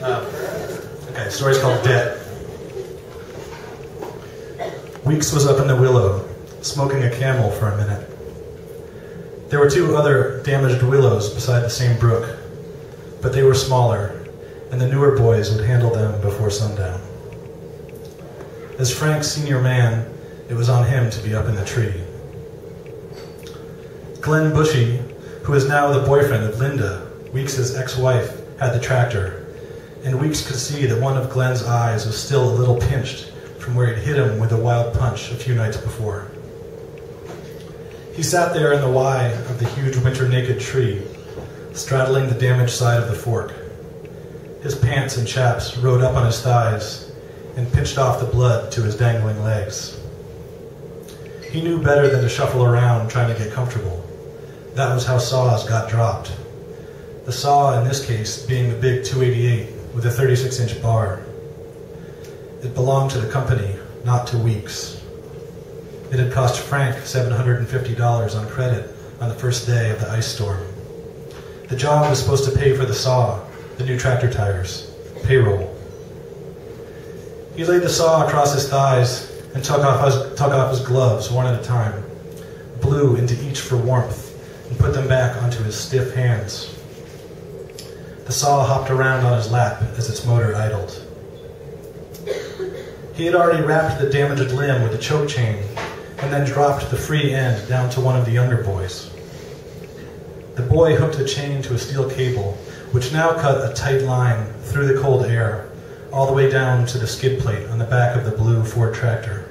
Okay, the story's called Debt. Weeks was up in the willow, smoking a camel for a minute. There were 2 other damaged willows beside the same brook, but they were smaller, and the newer boys would handle them before sundown. As Frank's senior man, it was on him to be up in the tree. Glenn Bushy, who is now the boyfriend of Linda, Weeks' ex-wife, had the tractor, and Weeks could see that one of Glenn's eyes was still a little pinched from where he'd hit him with a wild punch a few nights before. He sat there in the Y of the huge winter-naked tree, straddling the damaged side of the fork. His pants and chaps rode up on his thighs and pinched off the blood to his dangling legs. He knew better than to shuffle around trying to get comfortable. That was how saws got dropped. The saw, in this case, being the big 288 with a 36-inch bar. It belonged to the company, not to Weeks. It had cost Frank $750 on credit on the first day of the ice storm. The job was supposed to pay for the saw, the new tractor tires, payroll. He laid the saw across his thighs and took off his gloves one at a time, blew into each for warmth, and put them back onto his stiff hands. The saw hopped around on his lap as its motor idled. He had already wrapped the damaged limb with a choke chain and then dropped the free end down to one of the younger boys. The boy hooked the chain to a steel cable, which now cut a tight line through the cold air, all the way down to the skid plate on the back of the blue Ford tractor.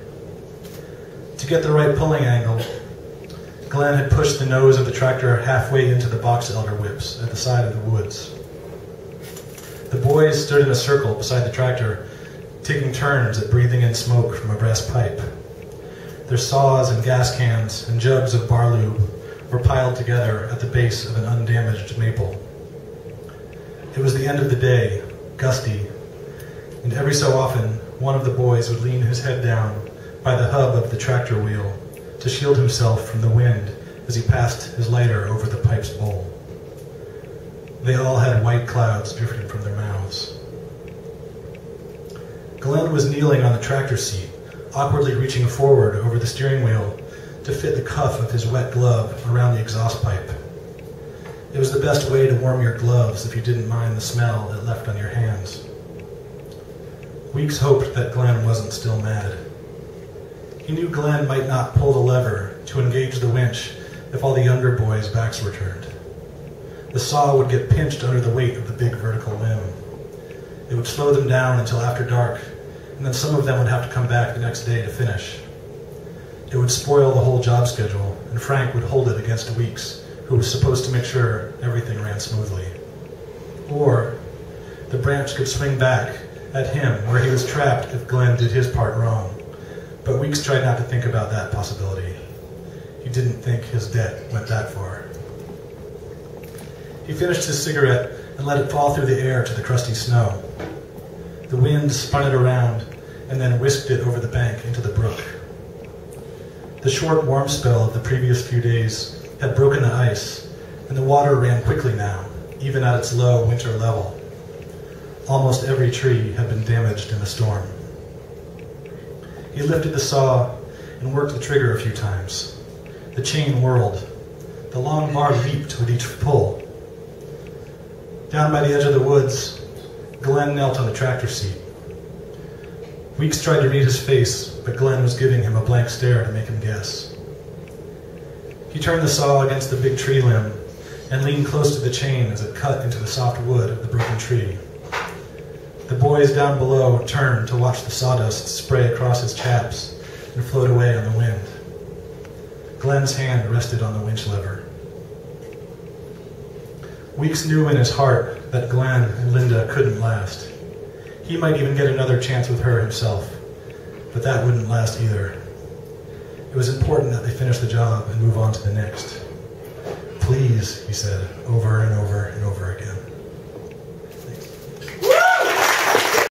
To get the right pulling angle, Glenn had pushed the nose of the tractor halfway into the box elder whips at the side of the woods. The boys stood in a circle beside the tractor, taking turns at breathing in smoke from a brass pipe. Their saws and gas cans and jugs of bar lube were piled together at the base of an undamaged maple. It was the end of the day, gusty, and every so often one of the boys would lean his head down by the hub of the tractor wheel to shield himself from the wind as he passed his lighter over the pipe's bowl. They all had white clouds drifting from their mouths. Glenn was kneeling on the tractor seat, awkwardly reaching forward over the steering wheel to fit the cuff of his wet glove around the exhaust pipe. It was the best way to warm your gloves if you didn't mind the smell it left on your hands. Weeks hoped that Glenn wasn't still mad. He knew Glenn might not pull the lever to engage the winch if all the younger boys' backs were turned. The saw would get pinched under the weight of the big vertical limb. It would slow them down until after dark, and then some of them would have to come back the next day to finish. It would spoil the whole job schedule, and Frank would hold it against Weeks, who was supposed to make sure everything ran smoothly. Or the branch could swing back at him where he was trapped if Glenn did his part wrong. But Weeks tried not to think about that possibility. He didn't think his debt went that far. He finished his cigarette and let it fall through the air to the crusty snow. The wind spun it around and then whisked it over the bank into the brook. The short warm spell of the previous few days had broken the ice, and the water ran quickly now, even at its low winter level. Almost every tree had been damaged in the storm. He lifted the saw and worked the trigger a few times. The chain whirled. The long bar leaped with each pull. Down by the edge of the woods, Glenn knelt on the tractor seat. Weeks tried to read his face, but Glenn was giving him a blank stare to make him guess. He turned the saw against the big tree limb and leaned close to the chain as it cut into the soft wood of the broken tree. The boys down below turned to watch the sawdust spray across his chaps and float away on the wind. Glenn's hand rested on the winch lever. Weeks knew in his heart that Glenn and Linda couldn't last. He might even get another chance with her himself, but that wouldn't last either. It was important that they finish the job and move on to the next. Please, he said, over and over and over again.